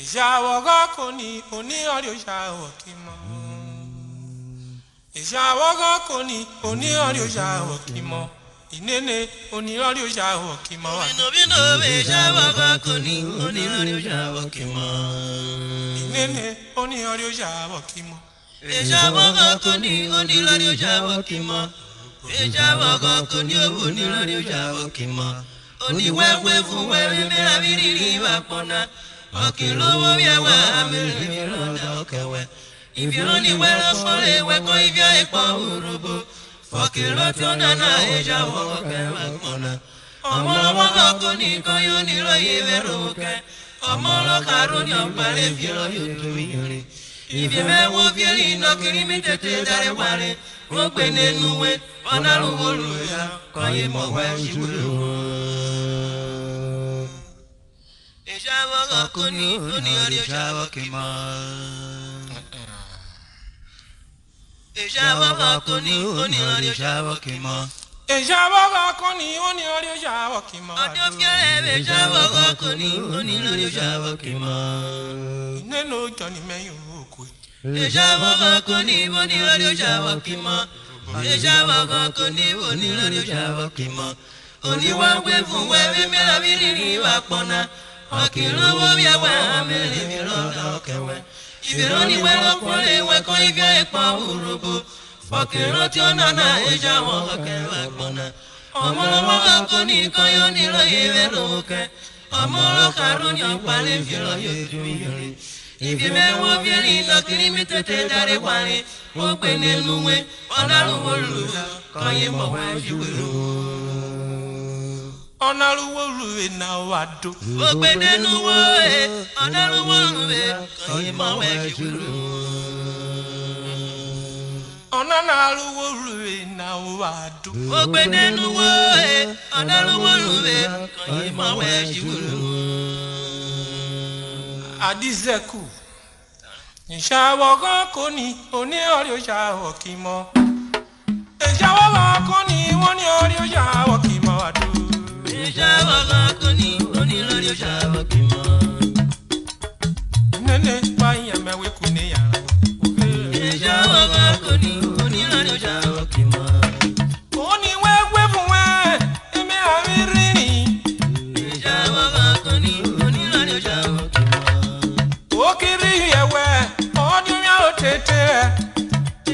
Ìṣàwọ̀gọ́ kò ní oníọ̀rí òṣàwọ̀ kí mọ́. Ìṣàwọ̀gọ́ kò ní oníọ̀rí òṣàwọ̀ kí mọ́. Ìnéné oníọ̀rí òṣàwọ̀ kí mọ́. Bínú ìṣàwọ̀gọ́ kò ní oníọ̀rí òṣàwọ̀ kí mọ́. Ìnéné oníọ̀rí òṣàwọ̀ kí mọ́. Ìṣàwọ̀gọ́ kò ní oníọ̀rí òṣàwọ̀ kí mọ́. Ìṣàwọ̀gọ́ kò ní oníọ̀rí òṣàwọ̀ kí mọ́. Oníwẹ́wẹ́ fún wẹ́wẹ́ mẹ́ra bí rírí wà pọ̀nà. Ọ̀kìlówó bí ẹwà amílíọ̀nù lọ́dọ̀ kẹwẹ́. Ìfìrún ni wẹ́rọ fọ́lẹ̀ wẹ́kọ́ ìfẹ́ ìpọ̀ òrùbó. Fọ́kìlọ́ tí ó dáná ìṣàwọ̀ kẹwà pọ̀nà. Ọmọ ọlọ́wọ́ kò ní kan yóò nílò ìbẹ̀rù kẹ. Ọmọ ọlọ́kàrún ni ọ̀pẹ̀rẹ̀ fìrọ̀ yóò tó yọrí. Ìfìmẹ́wó fìrí iná kiri mi tètè dárí wárí. Wọ́n pè nínú wẹ́ ọ̀nà lówó lóya kọ́yé mọ̀ wẹ́ ṣíwúrò. Ìṣàwọ̀gọ́ kò ní oníọ̀rí òṣàwọ̀ kí mọ́. Ìṣàwọ̀gọ́ kò ní oníọ̀rí òṣàwọ̀ kí mọ́. Ìṣàwọ̀gọ́ kò ní oníọ̀rí òṣàwọ̀ kí mọ́. Ọdún fẹ́rẹ̀ bẹ̀ ìṣàwọ̀gọ́ kò ní oníọ̀rí òṣàwọ̀ kí mọ́. Ìnéné òjò ni mẹ́yìn òkú. Ìṣàwọ̀gọ́ kò ní oníọ̀rí òṣàwọ̀ kí mọ́. Ìṣàwọ̀gọ́ kò ní oníọ̀rí òṣàwọ̀ kí mọ́. Oníwàwé fún wẹ́wẹ́ mẹ́ra bí rírí wà pọ̀nà. Ọ̀kìlówó bí ẹwà amílíọ̀nù lọ́dọ̀ kẹwẹ́. Ìfìrún ni wẹ́rọ fọ́lẹ̀ wẹ́kọ́ ìfẹ́ ìpọ̀ òrùbó. Fọ́kìlọ́ tí ó dáná ìṣàwọ̀gọ́ kẹwà pọ̀nà. Ọmọ ọlọ́wọ́ kò ní kan yóò nílò ìbẹ̀rù kẹ. Ọmọ ọlọ́kàrún ni ọ̀pẹ̀rẹ̀ fìrọ̀ yóò tó yọrí. Ìfìmẹ́wó fìrí iná kiri mi tètè dárí wárí. Wọ́n pè nínú wẹ́ ọ̀nàrún olùwà kọ́yé mọ̀ wá ṣíwúrò. Ọ̀nàrúwó lùwé náà wà dó. Ó pè nínú wọ́ ẹ̀ ọ̀nàrún olùwẹ̀ kọ́yé mọ̀ wá ṣíwúrò. Ọ̀nàrúwó lùwé náà wà dó. Ó pè nínú wọ́ ẹ̀ ọ̀nàrún olùwẹ̀ kọ́yé mọ̀ wá ṣíwúrò. Àdìsẹ́kù. Ìṣàwọ̀gọ́ kò ní oníọ̀rí òṣàwọ̀ kí mọ́. Ìṣàwọ̀gọ́ kò ní oníọ̀rí òṣàwọ̀ kí mọ́ wà dó. Ìṣàwọ̀gọ́ kò ní oníọ̀rí òṣàwọ̀ kí mọ́. Ìnéné báyìí ẹ̀mẹ́wé kù ní yàrá. Ìṣàwọ̀gọ́ kò ní oníọ̀rí òṣàwọ̀ kí mọ́. Oníwẹ́wẹ́ fún wẹ́ ẹ̀mí àmì rírìn. Ìṣàwọ̀gọ́ kò ní oníọ̀rí òṣàwọ̀ kí mọ́. Òkìrí ẹ̀wẹ̀ ọdún yà ó tètè.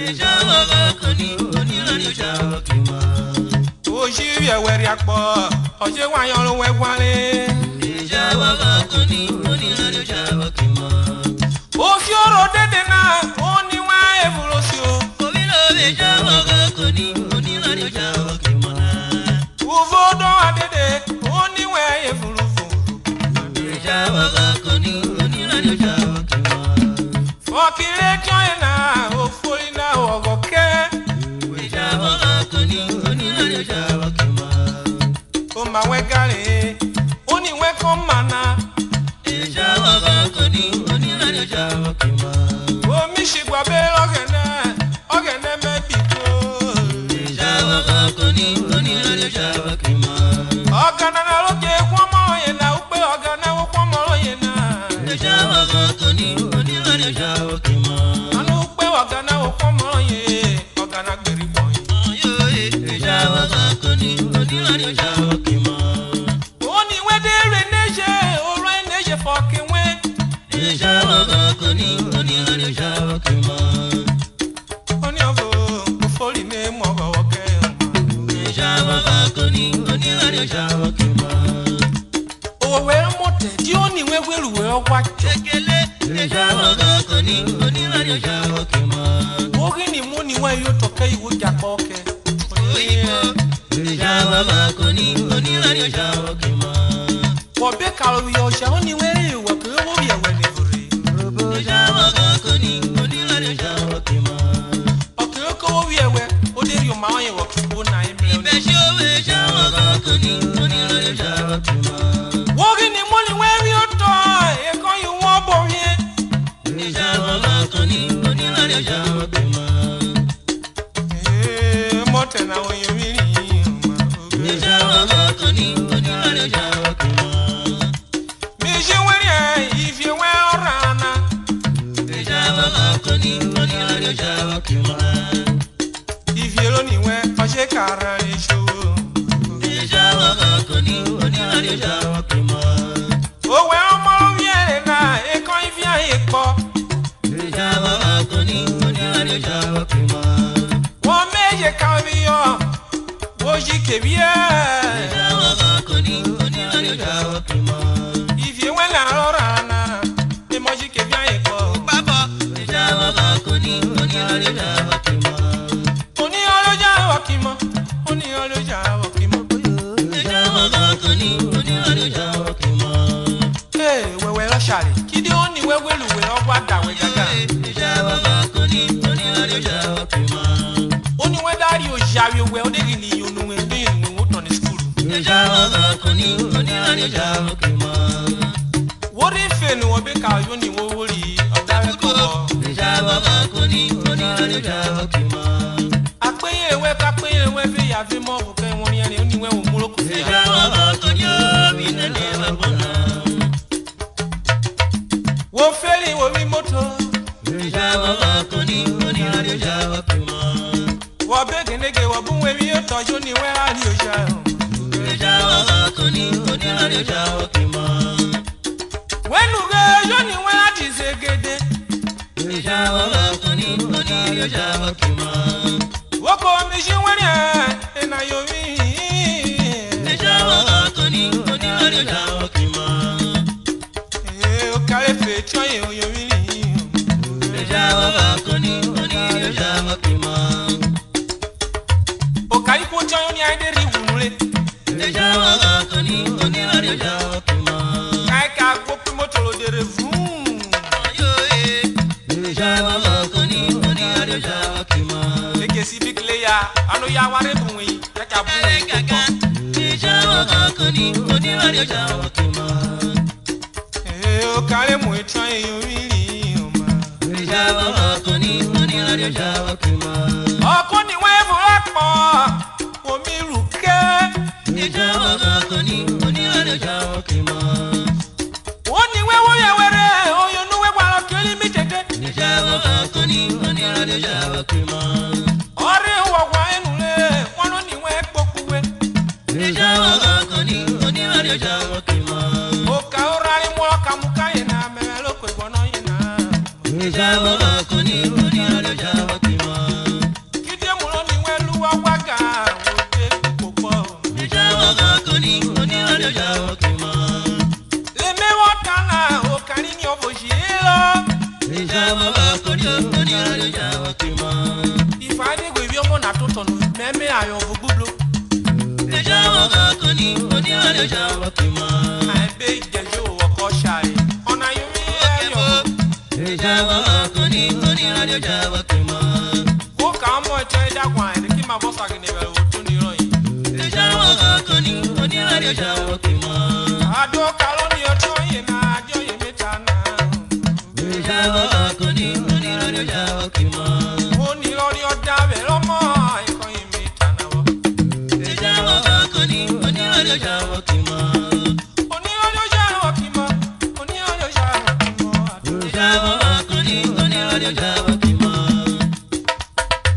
Ìṣàwọ̀gọ́ kò ní oníọ̀rí òṣàwọ̀ kí mọ́. Òṣìrí ẹ̀wẹ̀ rí apọ̀ ọ̀ṣẹ́ wáyọ̀ ló wẹ́ wálé. Ìṣàwọ̀gọ́ kò ní oníọ̀rí òṣàwọ̀ kí mọ́. Òfin ọ̀rọ̀ dédé náà ó ní wá èbúrò sí o. Òbílò ìṣàwọ̀gọ́ kò ní oníọ̀rí òṣàwọ̀ kí mọ́. Ùfọ́dọ̀ àdédé ó ní wá èbúrò fún. Ìṣàwọ̀gọ́ kò ní oníọ̀rí òṣàwọ̀ kí mọ́. Fọ́kìrẹ́ jọ́yìn náà ó forí náà ọ̀gọ̀ kẹ́. Ìṣàwọ̀gọ́ kò ní oníọ̀rí òṣàwọ̀ kí mọ́. Ó máa wẹ́ gàrí ó ní wẹ́ kọ́ màná. Ìṣàwọ̀gọ́ kò ní oníọ̀rí òṣàwọ̀ kí mọ́. Omi ṣìgbà bẹ́ẹ̀ ọ̀gẹ̀nẹ̀ mẹ́bí tó. Ìṣàwọ̀gọ́ kò ní oníọ̀rí òṣàwọ̀ kí mọ́. Ọ̀gànà náà ló jẹ́ kọ́ mọ́ yẹn náà ó pé ọ̀gànà ó kọ́ mọ́ yẹn náà. Ìṣàwọ̀gọ́ kò ní oníọ̀rí òṣàwọ̀ kí mọ́. Àná ó pé ọ̀gànà ó kọ́ mọ́ yẹn ọ̀gànà gbèrè pọ̀ yẹn. Ìṣàwọ̀gọ́ kò ní oníọ̀rí òṣàwọ̀ kí mọ́. Ó ní wẹ́dẹ́rẹ́ néṣe ọ̀rọ̀ ẹ̀ néṣe fọ́ọ̀kì wẹ́. Ìṣàwọ̀gọ́ kò ní oníọ̀rí òṣàwọ̀ kí mọ́. Ó ní ọ̀fọ̀ òfòrí mi mọ̀ ọ̀gọ̀ kẹ́ Ìṣàwọ̀gọ́ kò ní oníọ̀rí òṣàwọ̀ kí mọ́. òwe mọ̀tẹ̀ tí ó ní wẹ́wẹ́rùwẹ́ ọwá jọ. Ekele ìṣàwọ̀gọ́ kò ní oníọ̀rí òṣàwọ̀ kí mọ́. Orí ni mú ni wọ́n yóò tọ̀kẹ́ ìwé jàpọ̀ ọkẹ́. Òyìnbó ìṣàwọ̀gọ́ kò ní oníọ̀rí òṣàwọ̀ kí mọ́. Wọ́n bẹ́ kàlọ́ yọ ọ̀ṣẹ́ ó ní wẹ́rẹ́ ìwẹ̀ pé ó yẹ̀ wẹ̀ ní ìbòrè. Ìṣàwọ̀gọ́ kò ní oníọ̀rí òṣàwọ̀ kí mọ́. Ọ̀kẹ́rẹ́ kọ́ ó yẹ̀ wẹ̀ ó dé rí ọmọ àwọn ìwọ̀ kí ó nà ẹ́ mìíràn. Ìbẹ̀ṣẹ̀ òwe ìṣàwọ̀gọ́ kò ní oníọ̀rí òṣàwọ̀ kí mọ́. Orí ni mú ni wẹ́rí ó tọ̀ ẹ̀kọ́ yìí wọ́n bọ̀ yẹn. Ìṣàwọ̀gọ́ kò ní oníọ̀rí òṣàwọ̀ kí mọ́. Mọ̀tẹ̀ náà wọ́n yẹn mí nìyí. Ìṣàwọ̀gọ́ kò ní oníọ̀rí òṣàwọ̀ kí mọ́. Mi ṣe wẹ́rí welu we ogwa dawe gaga Jawa koni oni radio jawa kima oni we dari o jawe we odegi ni yonu we ni nu to ni school Jawa koni oni radio jawa kima wori fe ni wo be ka yo ni wo wori odawe ko Jawa koni oni radio jawa kima apeye we fe ya fi mo ko ke won ni oni we wo muro ko fe Jawa koni mi na ne babona wo feri wo mi moto Jawa koni oni radio jawa kima wo be genege wo bu we mi to yo ni we radio jawa Jawa koni oni radio jawa kima wenu ge yo ni we ati segede Jawa koni oni radio jawa kima woko mi shi wani e na yo mi Jawa koni oni radio jawa kima o kale fe cho yo mi Jawa koni oni radio jawa kima o kai ko cho yo ni ai de ri wunule Jawa koni oni radio jawa kima kai ka ko pi moto lo de revu Jawa koni oni radio jawa kima ege si big layer anu ya ware bunwi ya ka bu gaga Jawa koni oni radio jawa kima o kale mo cho yo mi Jawa koni oni radio jawa kima ọkọ ni wọ́n ẹ̀ fúnra pọ̀ omi rùkẹ́. Jawa koni oni radio jawa kima ó ní wẹ́wọ́ yẹ wẹ́rẹ́ oyinú wẹ́wọ́ àrò kiri mi tètè. Jawa koni oni radio jawa kima ọ̀rẹ́ wọ̀wọ̀ ẹnu rẹ̀ wọ́n ló ní wọ́n ẹ̀ gbókùwé. Jawa koni oni radio jawa kima òkà ọ̀rọ̀ ayé mọ́ kàmúkà yẹn náà mẹ́rẹ́ ló pè gbọ́nà yẹn náà. Jawa koni oni radio jawa kima kídé mu ló ní wẹ́ lúwọ́ wágà òde púpọ̀. Jawa koni oni radio jawa kima lèmi wọ́n tánà òkàrí ni ọ̀bọ̀ ṣì é lọ. Jawa koni oni radio jawa kima ìfàdégbò ìbí ọmọ nà tó tọ̀nù mẹ́mẹ́ àyọ̀ òfò gbúgbó. Jawa koni oni radio jawa kima àìbẹ́ ìjẹ́jọ́ ọkọ̀ ṣàì ọ̀nà yomi ẹ̀yọ̀. Jawa koni oni radio jawa kima ó kà á mọ̀ ẹ̀tọ́ ẹ̀dàgbọ̀n àìní kí màá bọ́ sàgìnì bẹ̀rẹ̀ òtún ní ìrọ̀ yìí. Jawa koni oni radio jawa kima àdó kàlọ́ ní ọjọ́ yìí náà àjọ yìí mẹ́ta náà. Jawa koni oni radio jawa kima ó ní lórí ọjà bẹ̀rẹ̀ ọmọ ẹ̀kọ́ yìí mẹ́ta náà wọ̀. Jawa koni oni radio jawa kima oníyọ̀lẹ̀ ọjà rọ̀ kì mọ́ oníyọ̀lẹ̀ ọjà rọ̀ kì mọ́ àdó. Jawa koni oni radio jawa kima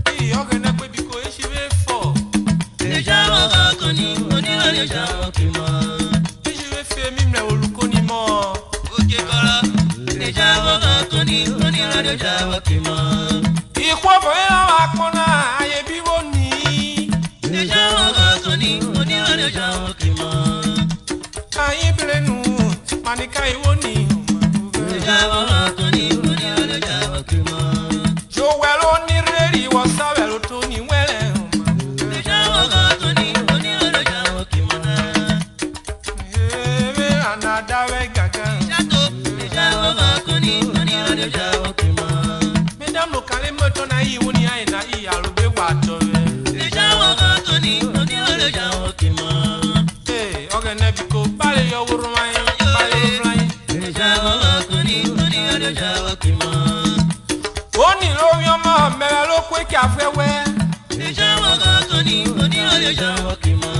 bí ọ̀gẹ̀dẹ̀ pé bí kò ṣe fẹ́ fọ̀. Jawa koni oni radio jawa kima bí ṣe fẹ́ fẹ́ mímẹ̀ olùkọ́ ni mọ́. oje kora Jawa koni oni radio jawa kima ìkú ọ̀fọ̀ yẹn lọ́wọ́ àpọ̀nà ayé bí wọ́n ní. Jawa koni oni radio jawa kima ayé bẹ̀rẹ̀ nù màníkà ìwọ ní. Jawa koni oni radio jawa kima jowẹ́ ló ní rẹ́rì wọ́n sábẹ̀ ló tó ní wẹ́rẹ̀. Jawa koni oni radio jawa kima ebe anadawe gaga. Jawa koni oni radio jawa kima mesdames locales moto na yi woni ayi na yi alugbe wa tọrẹ. Jawa koni oni radio jawa kima ọ̀gẹ̀dẹ̀ bí kò báyìí yọ wúrọ̀ wáyé báyìí ló fúláyé. Jawa koni oni radio jawa kima ó ní lórí ọmọ mẹ́rẹ̀ ló pé kí a fẹ́ wẹ́. Jawa koni oni radio jawa kima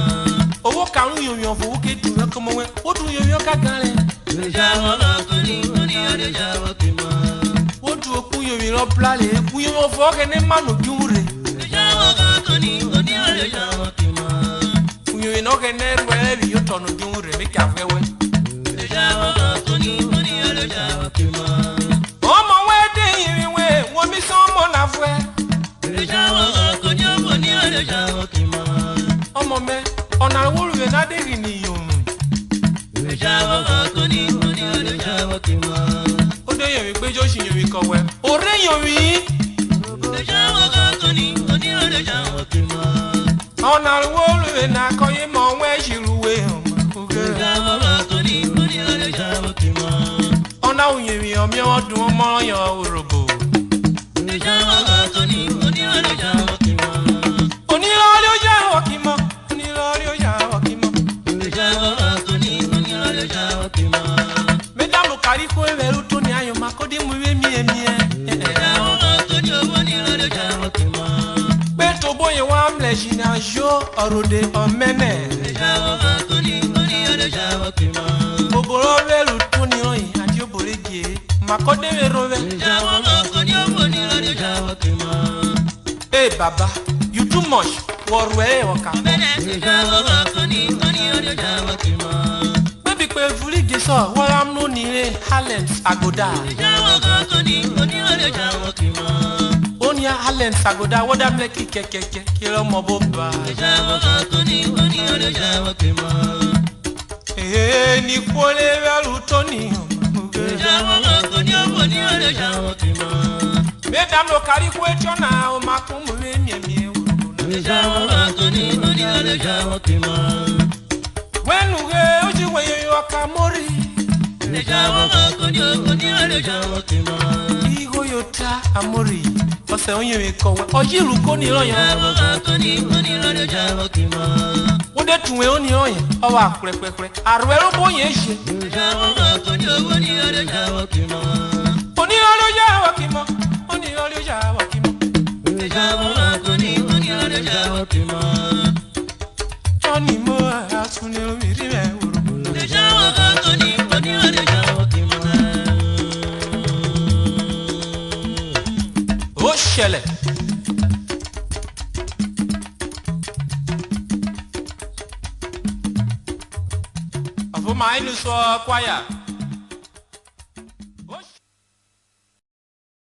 owó karùn-ún yòòyàn fowó ké dùn ẹ́ kọ́mọ wẹ́ ó dùn yòòyàn ká gan rẹ̀. Jawa koni oni radio jawa kima ó dùn okun yòòyàn lọ bílálẹ̀ ekun yòòyàn fọ́ kẹ́ni mánu dùn rẹ̀. Jawa koni oni radio jawa kima yòòyàn náà kẹ́ni ẹrù ẹ̀ bí yóò tọ̀nù dùn rẹ̀ mí kí a fẹ́ wẹ́. Jawa koni oni radio jawa kima ọmọ wẹ́ dé ìrìn wẹ́ wọ́n mi sọ ọmọ náà fẹ́. Jawa koni oni radio jawa kima ọmọ mẹ́ ọ̀nà àwòrán náà dé rìn nìyòm. Jawa koni oni radio jawa kima ó dé yòòyàn pé jọ́sìn yòòyàn kọ̀wẹ́. ọ̀rẹ́ yòòyàn Jawa koni oni radio jawa kima ọ̀nà àwòrán náà kọ́yé mọ̀ wẹ́ ṣìrùwé. Jawa koni oni radio jawa kima ọ̀nà na unyewi omi odun mo yan orobo Jawa ko ni oni lo jawa kimo oni lo jawa kimo oni lo jawa kimo Jawa ko ni oni lo jawa kimo Mesdames lo kari ko veru to ni ayo makodi mu we mi Jawa ko ni oni lo jawa kimo Pe to boye wa mleji na jo orode omene Jawa ko ni oni lo jawa kimo Boboro veru to ni oyin ati oboreje makode veru ve Jawa ko ni oni lo jawa kimo Hey baba you too much worwe oka Jawa ko ni oni lo jawa kimo Baby pe vulije so wara mu ni re Halens agoda Jawa ko ni oni lo jawa kimo Onia Halens agoda woda mleki kekeke kilo mo boba Jawa ko ni oni lo jawa kimo ni kwole veru to ni Jawa ko ni oni lo jawa kimo Mesdames lo kari ko etiona o makumu we mi Jawa ko ni oni lo jawa kimo Wenu ge oji we yo akamori Jawa ko ni oni lo jawa kimo Igo yota amori Ose onye we ko we oji ru ko ni royan Jawa ko ni oni lo jawa kimo Wode tunwe oni oyan o wa kurepekure arwero boye je Jawa ko ni oni lo jawa kimo Oni lo jawa kimo oni lo jawa kimo Jawa ko ni oni lo jawa kimo Oni mo asuni o mi ri me wuru Jawa ko ni oni lo jawa kimo O ṣẹlẹ̀ Afọ ma inu so choir